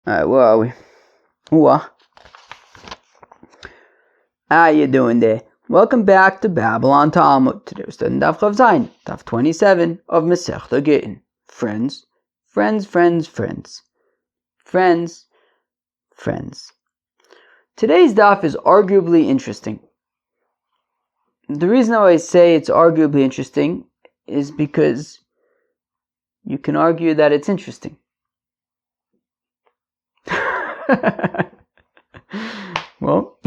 Alright, where are we? What? How you doing there? Welcome back to Babylon Talmud. Today we're studying Daf Chav Zayin, Daf 27 of Masechta Gittin. Friends. Today's daf is arguably interesting. The reason why I say it's arguably interesting is because you can argue that it's interesting. Well,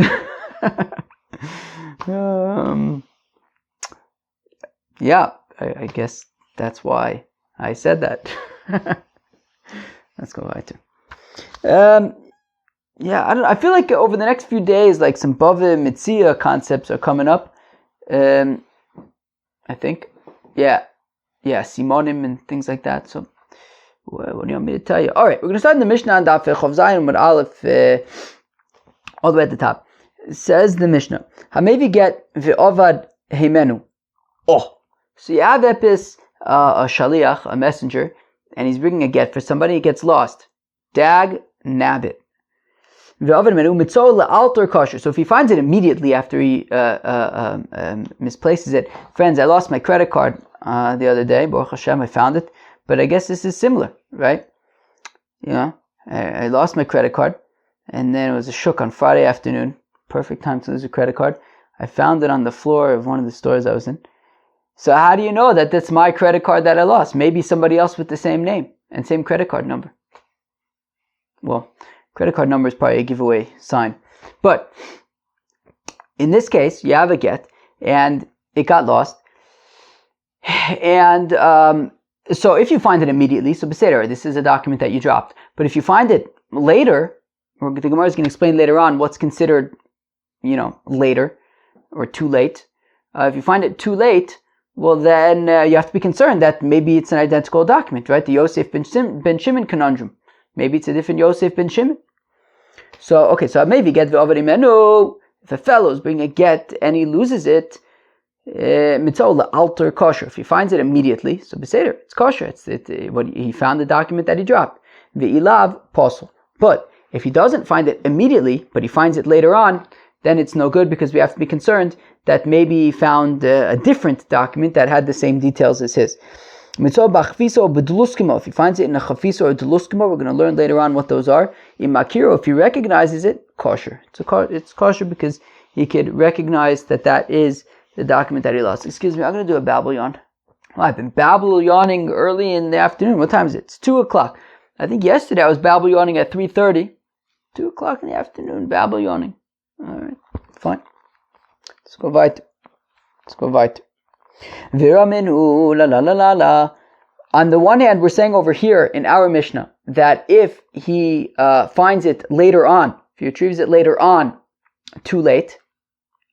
yeah, I guess that's why I said that. Let's go weiter. I feel like over the next few days, like some Bava Mitzia concepts are coming up. I think, Simonim and things like that. So, what do you want me to tell you? All right, we're going to start in the Mishnah on Daf Chav Zayin with Aleph, all the way at the top. It says the Mishnah, Hamevi get ve'ovad heimenu. Oh, so you have Epis, a shaliach, a messenger, and he's bringing a get for somebody. He gets lost. Dag nabbit. Ve'ovad heimenu mitzol le'alter kosher. So if he finds it immediately after he misplaces it, friends, I lost my credit card the other day. Baruch Hashem, I found it. But I guess this is similar, right? You know, I lost my credit card, and then it was a shuk on Friday afternoon. Perfect time to lose a credit card. I found it on the floor of one of the stores I was in. So how do you know that that's my credit card that I lost? Maybe somebody else with the same name and same credit card number. Well, credit card number is probably a giveaway sign. But in this case, you have a get, and it got lost. And so if you find it immediately, so Beseder, this is a document that you dropped. But if you find it later, or the Gemara is going to explain later on what's considered, later or too late. If you find it too late, well then you have to be concerned that maybe it's an identical document, right? The Yosef ben Shimon conundrum. Maybe it's a different Yosef ben Shimon. So maybe get ve'ovad heimenu. If a fellow is bringing a get and he loses it, mitzol le'alter kosher. If he finds it immediately, so beseder, it's kosher. What he found the document that he dropped. Ve'ilav posel. But if he doesn't find it immediately, but he finds it later on, then it's no good because we have to be concerned that maybe he found a different document that had the same details as his. Mitzol b'chafisa or b'dluskimo. If he finds it in a chafisa or dluskimo, we're going to learn later on what those are. In makiro, if he recognizes it, kosher. It's kosher because he could recognize that is the document that he lost. Excuse me, I'm going to do a babble yawn. Well, I've been babble yawning early in the afternoon. What time is it? It's 2 o'clock. I think yesterday I was babble yawning at 3:30. 2 o'clock in the afternoon, babble yawning. Alright, fine. Let's go weiter. Viraminu la la la la la. On the one hand, we're saying over here in our Mishnah that if he finds it later on, if he retrieves it later on, too late,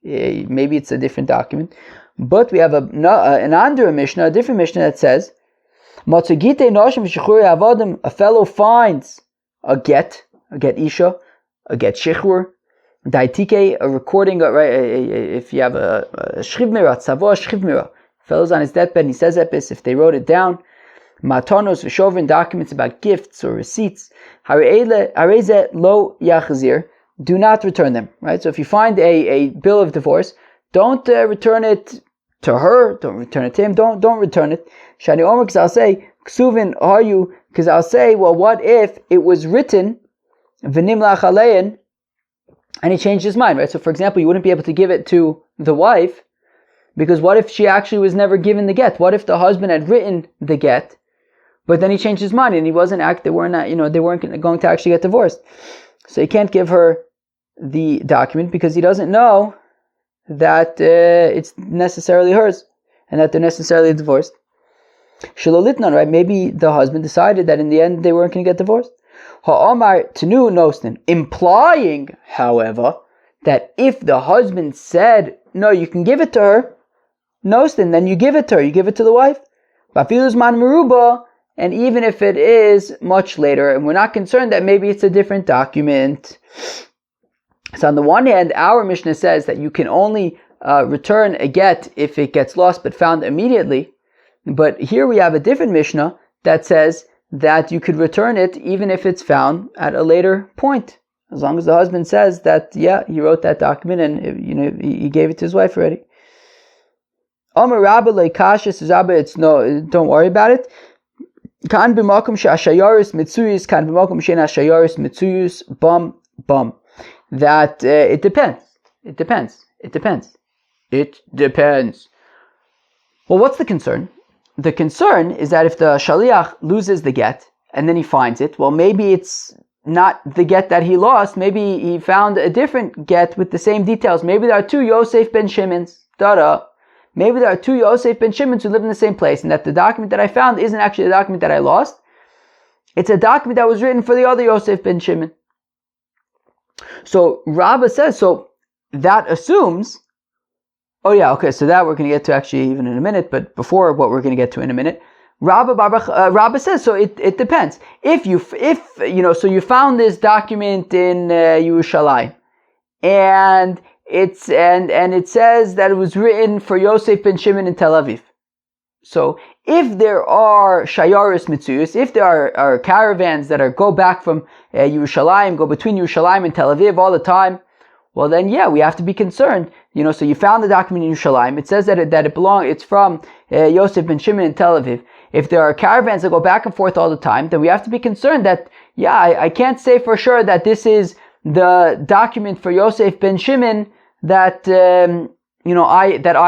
maybe it's a different document. But we have an under Mishnah, a different Mishnah that says, a fellow finds a get isha, a get shichur, daitike, a recording, right? If you have a shrivmira, tzavo shrivmira, fellow's on his deathbed and he says epis, if they wrote it down, matanos v'shovrin, documents about gifts or receipts, hareze lo yachzir, do not return them, right? So if you find a bill of divorce, don't return it to her, don't return it to him, don't return it. Shani Omer, because I'll say, Ksuvin, are you? Because I'll say, well, what if it was written, V'nim lachalein, and he changed his mind, right? So for example, you wouldn't be able to give it to the wife, because what if she actually was never given the get? What if the husband had written the get, but then he changed his mind and he wasn't they weren't going to actually get divorced. So he can't give her the document because he doesn't know that it's necessarily hers and that they're necessarily divorced. Shalolitnan, right? Maybe the husband decided that in the end they weren't going to get divorced. Ha'amar tenu nostin, implying, however, that if the husband said, no, you can give it to her, nostin, then you give it to her, you give it to the wife. Bafilus man meruba, and even if it is much later, and we're not concerned that maybe it's a different document. So on the one hand, our Mishnah says that you can only return a get if it gets lost but found immediately. But here we have a different Mishnah that says that you could return it even if it's found at a later point, as long as the husband says that, yeah, he wrote that document and he gave it to his wife already. Amar Rabba leikasha, says Rabba, it's no, don't worry about it. Kan b'makom she'ashayaris mitzuyus, kan b'makom she'en ashayaris mitzuyus, bum. That it depends. It depends. Well, what's the concern? The concern is that if the shaliach loses the get and then he finds it, well, maybe it's not the get that he lost. Maybe he found a different get with the same details. Maybe there are two Yosef ben Shimon's. Maybe there are two Yosef ben Shimon's who live in the same place, and that the document that I found isn't actually the document that I lost. It's a document that was written for the other Yosef ben Shimon. So Rabbah says, so that assumes, so that we're going to get to actually even in a minute, but before what we're going to get to in a minute, Rabbah says, so it depends. If so you found this document in Yerushalayim, and it says that it was written for Yosef ben Shimon in Tel Aviv. So if there are shayaris mitzuyus, if there are caravans that go back from Yerushalayim, go between Yerushalayim and Tel Aviv all the time, well then, yeah, we have to be concerned. So you found the document in Yerushalayim. It says that it's from Yosef ben Shimon in Tel Aviv. If there are caravans that go back and forth all the time, then we have to be concerned that, yeah, I can't say for sure that this is the document for Yosef ben Shimon that I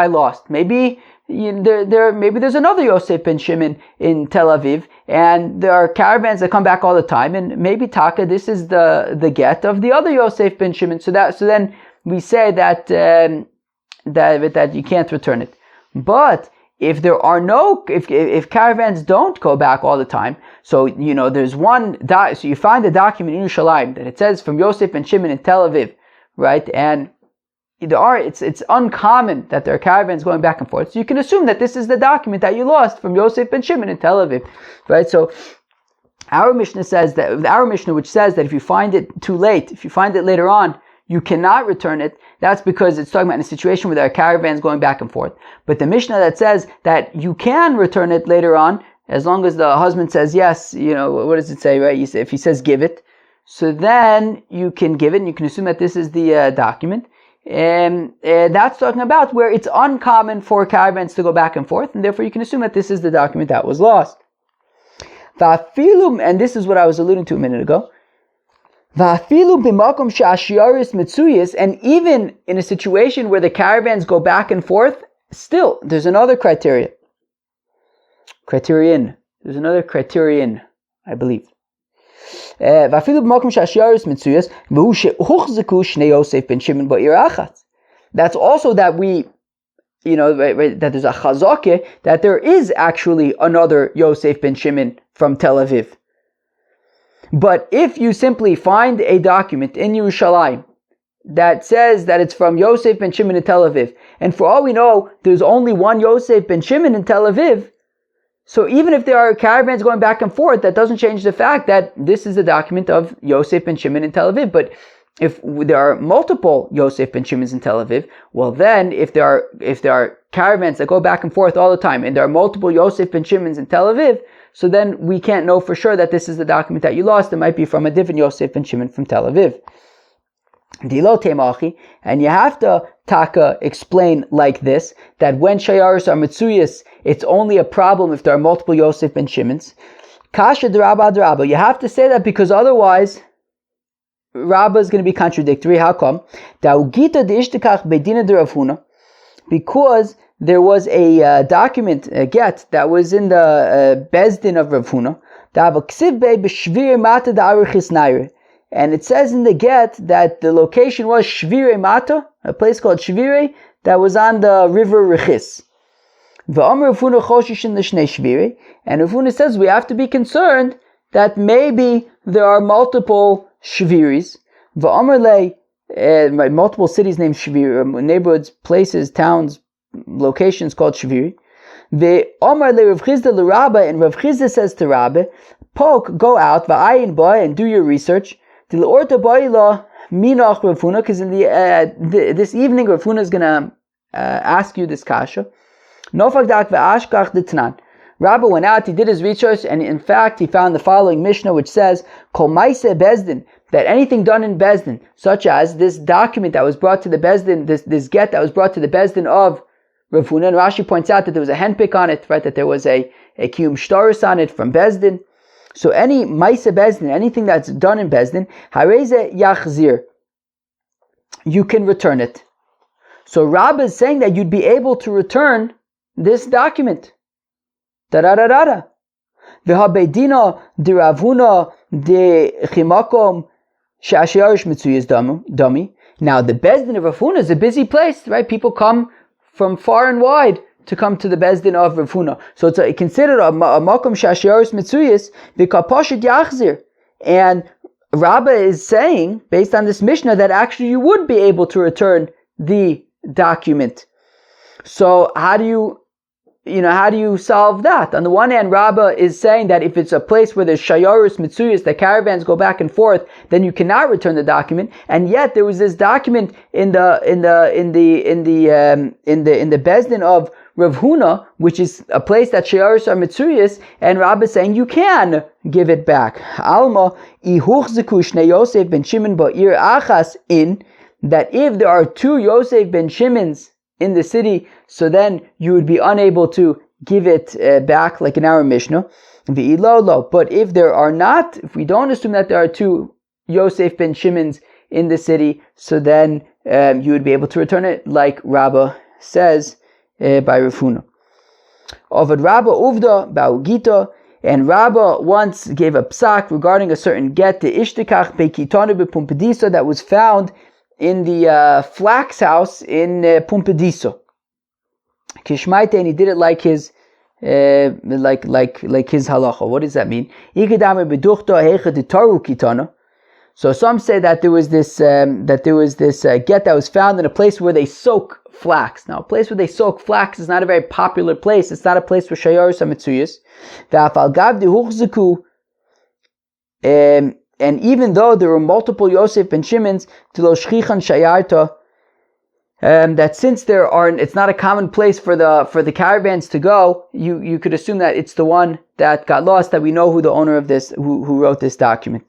lost. Maybe maybe there's another Yosef ben Shimon in Tel Aviv, and there are caravans that come back all the time, and maybe Taka, this is the get of the other Yosef ben Shimon. So then we say that you can't return it. But if there are if caravans don't go back all the time, so there's so you find a document in Yerushalayim that it says from Yosef ben Shimon in Tel Aviv, right? And it's uncommon that there are caravans going back and forth. So you can assume that this is the document that you lost from Yosef ben Shimon in Tel Aviv, right? So our Mishnah which says that if you find it too late, if you find it later on, you cannot return it. That's because it's talking about in a situation where there are caravans going back and forth. But the Mishnah that says that you can return it later on, as long as the husband says yes, what does it say, right? If he says give it, so then you can give it, and you can assume that this is the document. And that's talking about where it's uncommon for caravans to go back and forth, and therefore you can assume that this is the document that was lost. And this is what I was alluding to a minute ago. And even in a situation where the caravans go back and forth, still, there's another criterion. There's another criterion, I believe. That's also that we, that there's a chazakeh that there is actually another Yosef ben Shimon from Tel Aviv. But if you simply find a document in Yerushalayim that says that it's from Yosef ben Shimon in Tel Aviv, and for all we know, there's only one Yosef ben Shimon in Tel Aviv, so even if there are caravans going back and forth, that doesn't change the fact that this is a document of Yosef ben Shimon in Tel Aviv. But if there are multiple Yosef ben Shimons in Tel Aviv, well then, if there are caravans that go back and forth all the time, and there are multiple Yosef ben Shimons in Tel Aviv, so then we can't know for sure that this is the document that you lost. It might be from a different Yosef ben Shimon from Tel Aviv. And you have to Taka explain like this, that when shayaris are mitzuyas, it's only a problem if there are multiple Yosef ben Shimons. Kasha d'Rabba. You have to say that because otherwise Rabbah is going to be contradictory. How come? Because there was a document, a get, that was in the Bezdin of Rav Huna. And it says in the get that the location was Shvire Mata, a place called Shvire, that was on the river Rechis. And Rav Huna says we have to be concerned that maybe there are multiple Shviris. Multiple cities named Shvir, neighborhoods, places, towns, locations called Shviri. And Rav Chizda says to Rabbe, Poke, go out, and do your research. Because this evening Rav Huna is going to ask you this kasha. Rav Rabba went out, he did his research, and in fact he found the following Mishnah, which says, Kol Maise Bezdin, that anything done in Bezdin, such as this document that was brought to the Bezdin, this get that was brought to the Bezdin of Rav Huna, and Rashi points out that there was a handpick on it, right, that there was a kiyum shtaris on it from Bezdin. So any Maise Bezdin, anything that's done in Bezdin, Hareze Yachzir, you can return it. So Rabba is saying that you'd be able to return this document. Da-da-da-da-da. V'ha-beidina de Rav Huna de chimakom she'ashiyarish mitzuyas dami. Now the Bezdin of Rav Huna is a busy place, right? People come from far and wide to come to the Bezdin of Rav Huna. So it's considered a makom she'ashiyarish mitzuyas v'kaposhet yachzir. And Rabba is saying, based on this Mishnah, that actually you would be able to return the document. So how do you solve that? On the one hand, Rabba is saying that if it's a place where there's shayarus mitzuyas, the caravans go back and forth, then you cannot return the document. And yet there was this document in the Bezdin of Rav Huna, which is a place that shayarus are mitzuyas, and Rabba is saying you can give it back. Alma ihuchziku shnei Yosef ben Shimon ba'ir achas in, that if there are two Yosef ben Shimons in the city, so then you would be unable to give it back, like in our Mishnah. But if there are not, if we don't assume that there are two Yosef ben Shimons in the city, so then you would be able to return it, like Rabba says by Rav Huna. Ovad Rabba uvda ba'u gita, and Rabba once gave a psak regarding a certain get, the ishtikach beikitanu bepumpediso, that was found in the flax house in Pumpediso. Kishmaite, and he did it like his like his halacha. What does that mean? So some say that there was this get that was found in a place where they soak flax. Now, a place where they soak flax is not a very popular place. It's not a place where shayarus are mitzuyas. And even though there were multiple Yosef ben Shimons, that since it's not a common place for the caravans to go, you could assume that it's the one that got lost, that we know who the owner of this, who wrote this document.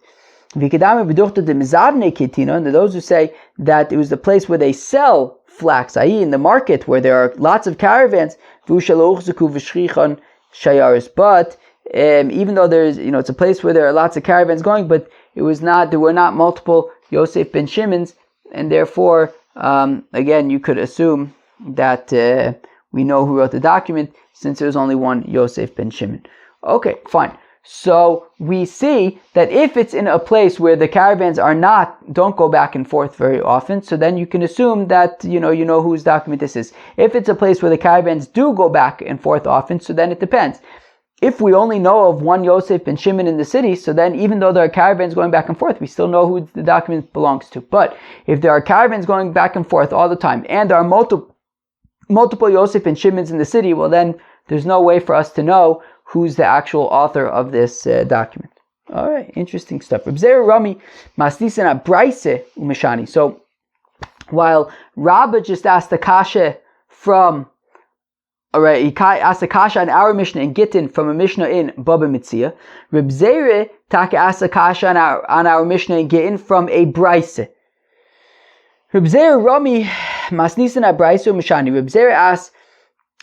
And those who say that it was the place where they sell flax, i.e. in the market where there are lots of caravans, but even though there's, it's a place where there are lots of caravans going, but there were not multiple Yosef ben Shimons, and therefore, again, you could assume that we know who wrote the document, since there's only one Yosef ben Shimon. Okay, fine. So we see that if it's in a place where the caravans don't go back and forth very often, so then you can assume that you know whose document this is. If it's a place where the caravans do go back and forth often, so then it depends. If we only know of one Yosef ben Shimon in the city, so then even though there are caravans going back and forth, we still know who the document belongs to. But if there are caravans going back and forth all the time, and there are multiple Yosef ben Shimons in the city, well then there's no way for us to know who's the actual author of this document. All right, interesting stuff. Reb Zera Rami masnisen abraise umeshani. So while Rabba just asked the kasha from, he asked a kasha in our Mishnah in Gittin from a Mishnah in Baba Mitzia, Reb Zera taka asked a kasha on our Mishnah in Gittin from a braise. Reb Zera Rami masnisen abraise umeshani. Reb Zera asks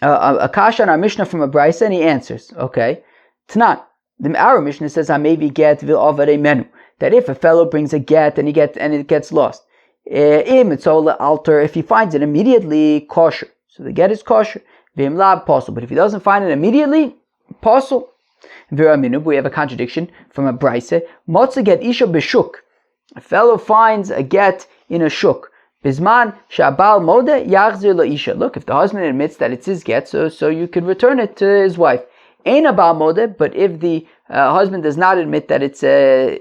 a kasha on our Mishnah from a braise, and he answers, okay, Tanan. Our Mishnah says, "Hamevi get vil avare menu," that if a fellow brings a get and it gets lost, if he finds it immediately, kosher. So the get is kosher. V'im lab possible, but if he doesn't find it immediately, possible. We have a contradiction from a braise. Motza get isha b'shuk. A fellow finds a get in a shuk. Bisman shabal mode yachzir la isha. Look, if the husband admits that it's his get, so you could return it to his wife. Ain't a bal mode, but if the husband does not admit that it's a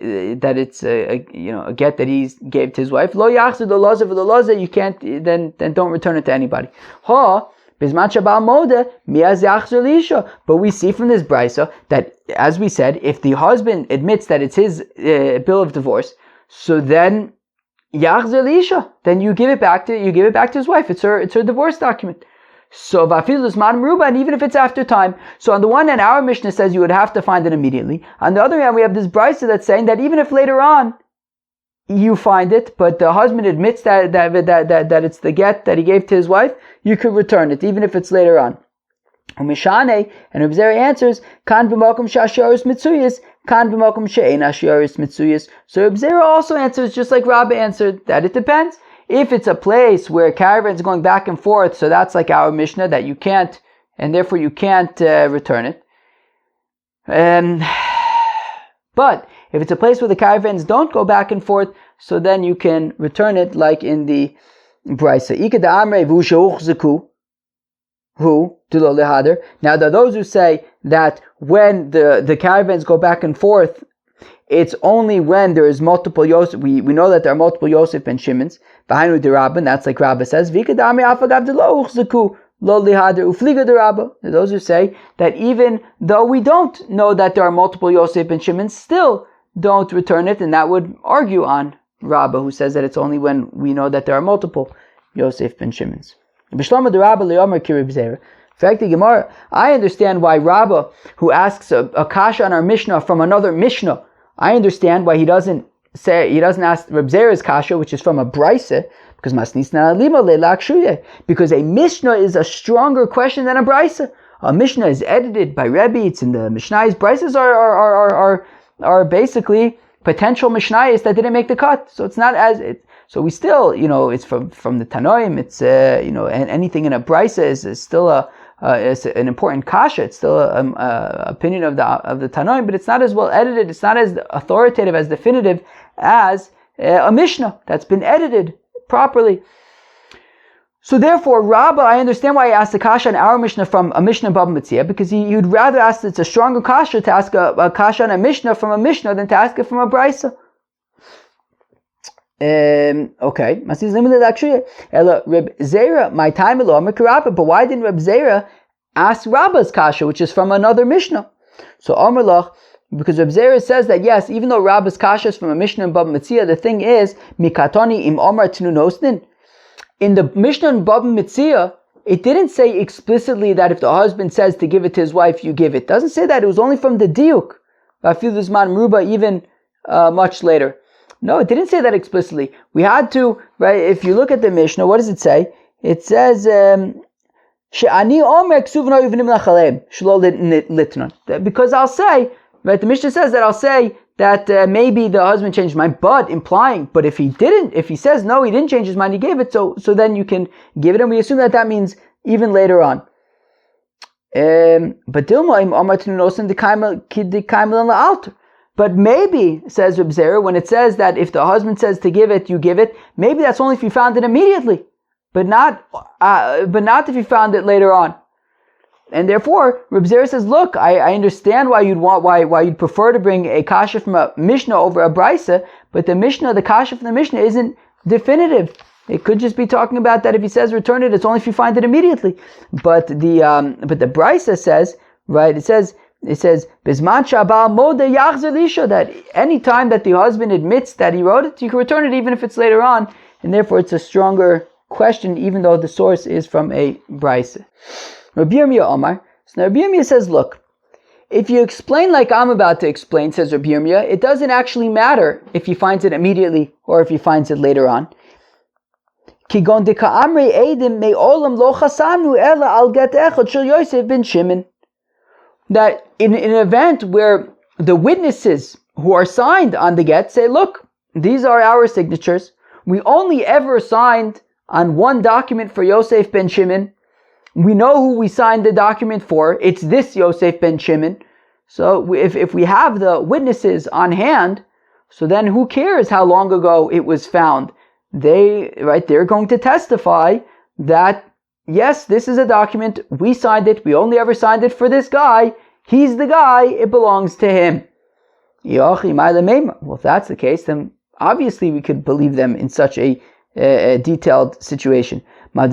get that he gave to his wife, lo yachzir the laza, you can't, then don't return it to anybody. Ha bisman shabal mode miaz yachzir la isha. But we see from this brisa that, as we said, if the husband admits that it's his bill of divorce, so then Yachzer Lisha, then you give it back to his wife. It's her divorce document. So vafilus man meruba, and even if it's after time. So on the one hand, our Mishnah says you would have to find it immediately. On the other hand, we have this brisa that's saying that even if later on you find it, but the husband admits that it's the get that he gave to his wife, you could return it, even if it's later on. Umishane, and Reb Zera answers, kan b'makom she'ashiyaris mitzuyis, kan b'makom she'ein ashiyaris mitzuyis. So Reb Zera also answers, just like Rabbi answered, that it depends. If it's a place where caravans are going back and forth, so that's like our Mishnah, that you can't, and therefore you can't return it. But if it's a place where the caravans don't go back and forth, so then you can return it, like in the Brisa. Now, there are those who say that when the caravans go back and forth, it's only when there is multiple Yosef. We know that there are multiple Yosef and Shimons. Behind the Rabbin, that's like Rabbah says. Those who say that even though we don't know that there are multiple Yosef and Shimons, still don't return it, and that would argue on Rabbah, who says that it's only when we know that there are multiple Yosef and Shimons. In fact, the Gemara, I understand why Rabbah, who asks a kasha on our Mishnah from another Mishnah, I understand why he doesn't ask Reb Zera's kasha, which is from a brisa, because a Mishnah is a stronger question than a brisa. A Mishnah is edited by Rebbe, it's in the Mishnayos. Brisas are basically potential Mishnayos that didn't make the cut. So it's not so we still, it's from the Tanoim, it's, and anything in a brisa is still it's an important kasha. It's still an opinion of the Tanoim, but it's not as well edited. It's not as authoritative, as definitive as a Mishnah that's been edited properly. So therefore, Rabbah, I understand why he asked the kasha on our Mishnah from a Mishnah Bava Metzia, because you'd rather ask it's a stronger kasha to ask a kasha on a Mishnah from a Mishnah than to ask it from a brisa. Okay. Reb Zera, my time Rabba, but why didn't Reb Zera ask Rabbah's kasha, which is from another Mishnah? So Amrlach, because Reb Zera says that yes, even though Rabbah's kasha is from a Mishnah in Bava Metzia, the thing is mikatoni im Omar tnu nosnin. In the Mishnah in Bava Metzia, it didn't say explicitly that if the husband says to give it to his wife, you give it. It doesn't say that. It was only from the diuk. Vafilus man meruba, even much later. No, it didn't say that explicitly. We had to, right, if you look at the Mishnah, what does it say? It says, because I'll say, right, the Mishnah says that I'll say that maybe the husband changed his mind, but if he says no, he didn't change his mind, he gave it, so then you can give it, and we assume that means even later on. But maybe, says Reb Zera, when it says that if the husband says to give it, you give it, maybe that's only if you found it immediately, but not if you found it later on. And therefore, Reb Zera says, look, I understand why you'd prefer to bring a kasha from a Mishnah over a brisa, but the kasha from the Mishnah isn't definitive. It could just be talking about that if he says return it, it's only if you find it immediately. But the brisa says, right? It says Bizman Shabal Mode Yachzer Lisha, that any time that the husband admits that he wrote it, you can return it even if it's later on, and therefore it's a stronger question, even though the source is from a brisa. Rabbi Yirmiyah Omar. So now Rabbi Yirmiyah says, look, if you explain like I'm about to explain, says Rabbi Yirmiyah, it doesn't actually matter if he finds it immediately or if he finds it later on. Kigon de ka'amrei eidim me'olam lo chasamnu ela al get echad shel Yosef ben Shimon. That in an event where the witnesses who are signed on the get say, look, these are our signatures. We only ever signed on one document for Yosef ben Shimon. We know who we signed the document for. It's this Yosef ben Shimon. So if we have the witnesses on hand, so then who cares how long ago it was found? They're going to testify that yes, this is a document, we signed it, we only ever signed it for this guy, he's the guy, it belongs to him. Well, if that's the case, then obviously we could believe them in such a detailed situation. Well,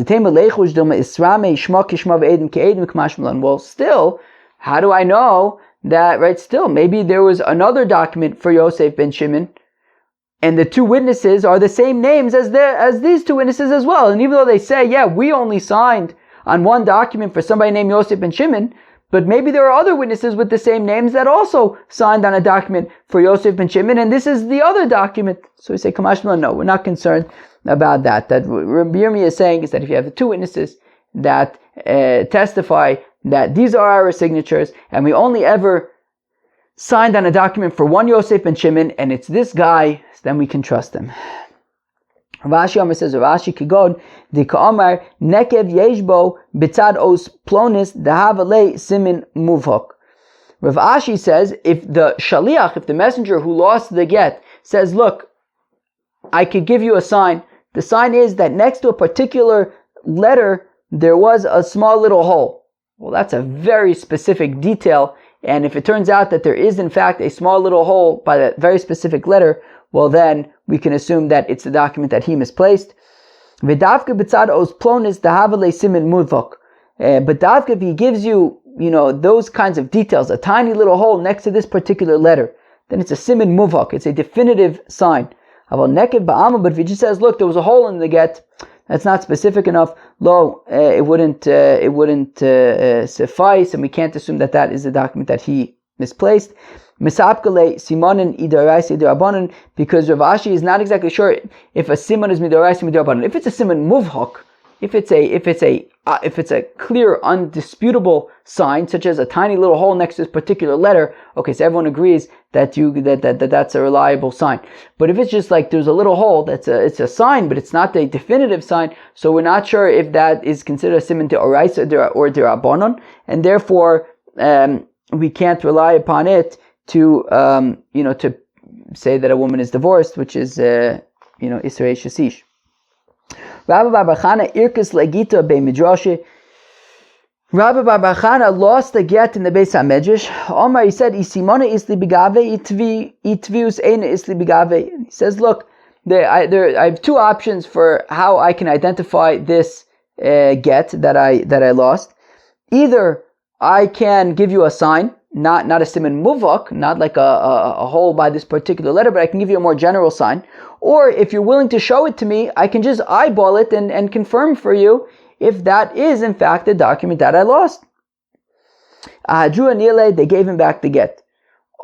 still, how do I know that, right, still, maybe there was another document for Yosef ben Shimon, and the two witnesses are the same names as these two witnesses as well. And even though they say, yeah, we only signed on one document for somebody named Yosef ben Shimon, but maybe there are other witnesses with the same names that also signed on a document for Yosef ben Shimon, and this is the other document. So we say, Kamash Malon, no, we're not concerned about that. That Rabbi Yirmiyah is saying is that if you have the two witnesses that testify that these are our signatures, and we only ever signed on a document for one Yosef ben Shimon, and it's this guy, then we can trust him. Rashi Amar says, Rashi Kigod, the Ka'amar, Nekev Yeshbo, Bitzad Os Plonis, Dahavale Simin Muvhok. Rav Ashi says, if the Shaliach, if the messenger who lost the get, says, look, I could give you a sign. The sign is that next to a particular letter, there was a small little hole. Well, that's a very specific detail. And if it turns out that there is in fact a small little hole by that very specific letter, well then we can assume that it's the document that he misplaced. But Davka, if he gives you, those kinds of details, a tiny little hole next to this particular letter, then it's a simin muvhak, it's a definitive sign. But if he just says, look, there was a hole in the get, that's not specific enough. It wouldn't suffice, and we can't assume that that is the document that he misplaced. Misapkale simonin idoraisa idorabanan, because Rav Ashi is not exactly sure if a simon is midoraisa midorabanan. If it's a simon muvhak, if it's a clear, undisputable sign, such as a tiny little hole next to this particular letter, okay, so everyone agrees that that's a reliable sign. But if it's just like there's a little hole, it's a sign, but it's not a definitive sign, so we're not sure if that is considered a siman de oraisa or de rabbanon, and therefore we can't rely upon it to to say that a woman is divorced, which is Israel Shasish. Rabbi Bar Chana irkes legita be midrashi. Rabbi Bar Chana lost the get in the Beis HaMedrash. Omar, he said, "Isimona isli bigave, itvius eina isli bigave." He says, "Look, I have two options for how I can identify this get that I lost. Either I can give you a sign, not a siman muvak, not like a hole by this particular letter, but I can give you a more general sign. Or if you're willing to show it to me, I can just eyeball it and confirm for you if that is in fact the document that I lost." Ahadru anile, they gave him back the get.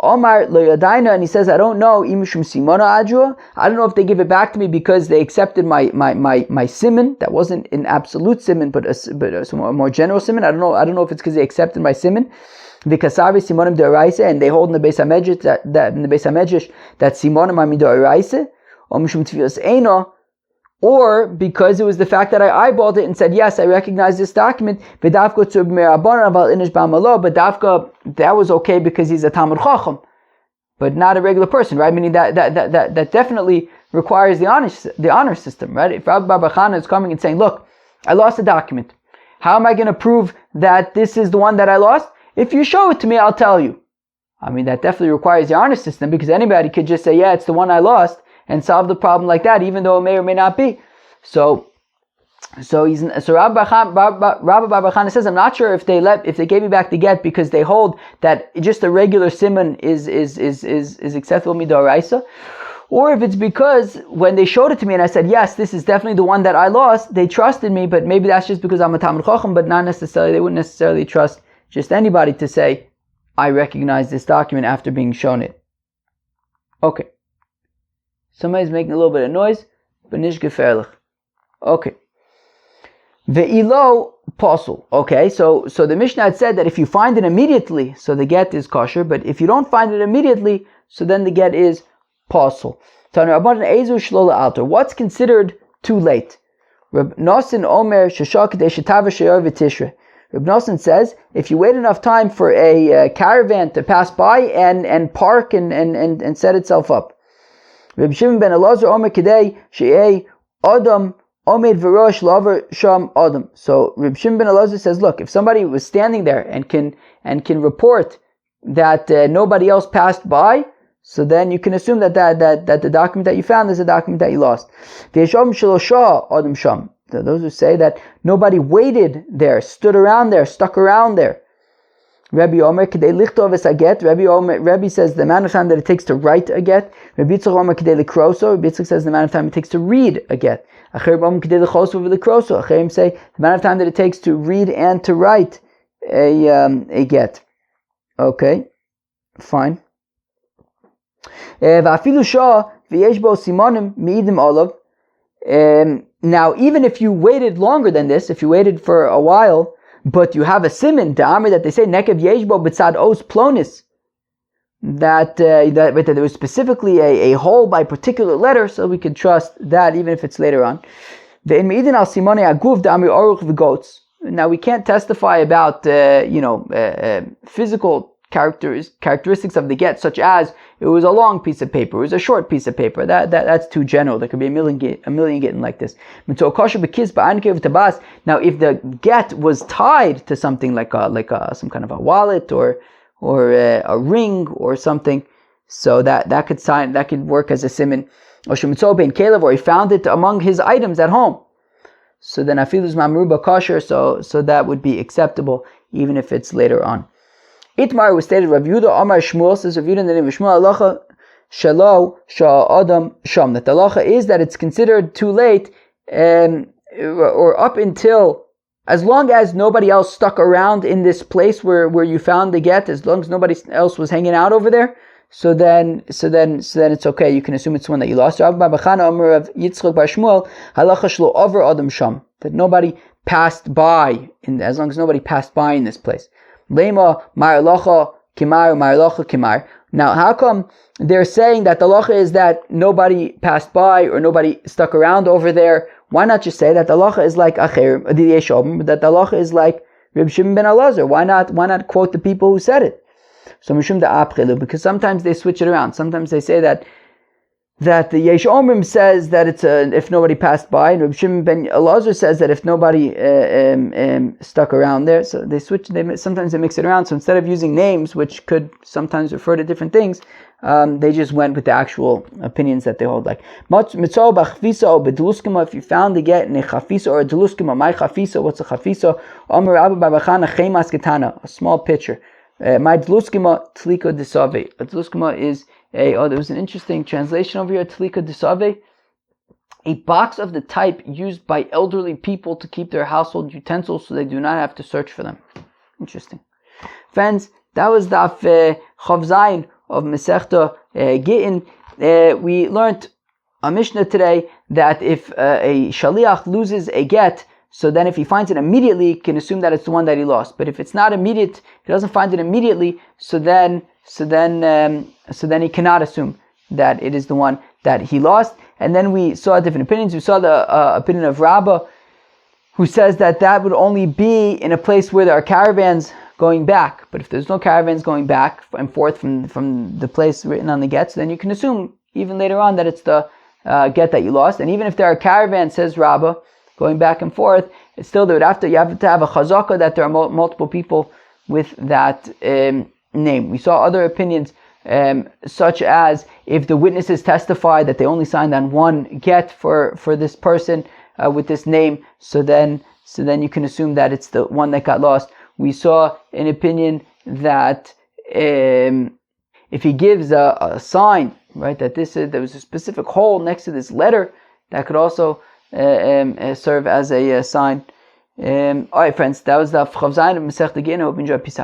Omar lo yadaina, and he says, I don't know, imishum simona adrua, I don't know if they give it back to me because they accepted my siman. That wasn't an absolute siman, but a more general siman. I don't know if it's because they accepted my siman. The kasavi simonim deoraisa, and they hold in the Beis HaMedrash that simonim are midoraisa, or mishum tvius eino, or because it was the fact that I eyeballed it and said, yes, I recognize this document, but Dafka that was okay because he's a Talmud Chacham, but not a regular person, right? Meaning that definitely requires the honor system, right? If Rabbi Bar Chana is coming and saying, look, I lost a document. How am I going to prove that this is the one that I lost? If you show it to me, I'll tell you. I mean, that definitely requires the honor system, because anybody could just say, yeah, it's the one I lost, and solve the problem like that, even though it may or may not be. So Rabbi Bar Chana says, I'm not sure if they gave me back the get because they hold that just a regular siman is acceptable midoraisa, or if it's because when they showed it to me and I said, yes, this is definitely the one that I lost, they trusted me, but maybe that's just because I'm a Talmud Chacham, but not necessarily, they wouldn't necessarily trust just anybody to say, I recognize this document after being shown it. Okay. Somebody's making a little bit of noise, but nish gefährlich. Okay. Ve'ilo pasul. Okay, so the Mishnah had said that if you find it immediately, so the get is kosher, but if you don't find it immediately, so then the get is pasul. What's considered too late? Reb Nosson Omer Shashak Deshatav Sheyar V'Tishrei. Reb Nosson says, if you wait enough time for a caravan to pass by and park and set itself up. Reb Shimon ben Elazar Omer Kedei She'ei Adam Omed V'Rosh Laver Sham Adam. So Reb Shimon ben Elazar says, look, if somebody was standing there and can report that nobody else passed by, so then you can assume that the document that you found is a document that you lost. V'Yesham Shelosha Adam Sham. Those who say that nobody waited there, stood around there, stuck around there. Rabbi Omer Kedei Lichtov es a get. Rabbi says the amount of time that it takes to write a get. Rabbi Yitzchak Omer Kedei Likroso. Rabbi Yitzchak says the amount of time it takes to read a get. Acherim Omer Kedei Lichoso v'Likroso. Acherim say the amount of time that it takes to read and to write a get. Okay, fine. Va'afilu shah v'yesh bo simonim mi'idim olav. Now, even if you waited longer than this, if you waited for a while, but you have a siman, da'amr, that they say, nekev yeshbo b'tzad os plonis, that there was specifically a hole by particular letter, so we can trust that even if it's later on. Ve'in me'idin al simone aguv da'amr oruch v'gots. Now, we can't testify about, physical characteristics of the get, such as it was a long piece of paper, it was a short piece of paper. That's too general. There could be a million getting like this. Now, if the get was tied to something like some kind of a wallet or a ring or something, so that could work as a siman. Or he found it among his items at home. So then afilus mamruba kosher, so that would be acceptable even if it's later on. Itmar was stated, Rav Yehuda Amar Shmuel, says Rav Yehuda in the name of Shmuel, halacha shelo sha'adam sham, that the halacha is that it's considered too late, or up until, as long as nobody else stuck around in this place where you found the get, as long as nobody else was hanging out over there, so then it's okay. You can assume it's one that you lost. Rav Babachana Amar of Yitzchak bar Shmuel, halacha shelo over adam sham, that nobody passed by, as long as nobody passed by in this place. Lema marlocha kimar marlocha kimar. Now, how come they're saying that the halacha is that nobody passed by or nobody stuck around over there? Why not just say that the halacha is like acher, that the halacha is like Reb Shimon ben Elazar? Why not quote the people who said it? So mishum da'apchilu, because sometimes they switch it around. Sometimes they say that the Yesh Omrim says that it's if nobody passed by, and Reb Shimon ben Elazar says that if nobody stuck around there. So they switch. Sometimes they mix it around. So instead of using names, which could sometimes refer to different things, they just went with the actual opinions that they hold. Like mitzvah b'chafisa or b'deluskima. If you found the get in a chafisa or a deluskima, my chafisa. What's a chafisa? Omer Abba Barbachana chemas ketana, a small pitcher. My deluskima tlika desave. A deluskima is there was an interesting translation over here, Tlika Disave, a box of the type used by elderly people to keep their household utensils so they do not have to search for them. Interesting. Friends, that was Daf Chav Zayin of Masechta Gittin. We learned a Mishnah today that if a Shaliach loses a get, so then if he finds it immediately, he can assume that it's the one that he lost. But if it's not immediate, if he doesn't find it immediately, so then he cannot assume that it is the one that he lost. And then we saw different opinions. We saw the opinion of Rabbah, who says that would only be in a place where there are caravans going back. But if there's no caravans going back and forth from the place written on the get, so then you can assume even later on that it's the get that you lost. And even if there are caravans, says Rabbah, going back and forth, it's still you have to have a chazaka that there are multiple people with that name. We saw other opinions, such as if the witnesses testify that they only signed on one get for this person with this name, so then you can assume that it's the one that got lost. We saw an opinion that if he gives a sign, right, that there was a specific hole next to this letter, that could also serve as a sign. Alright friends, that was the Chav Zayin of Masechta Gittin. I hope you enjoyed. Peace out.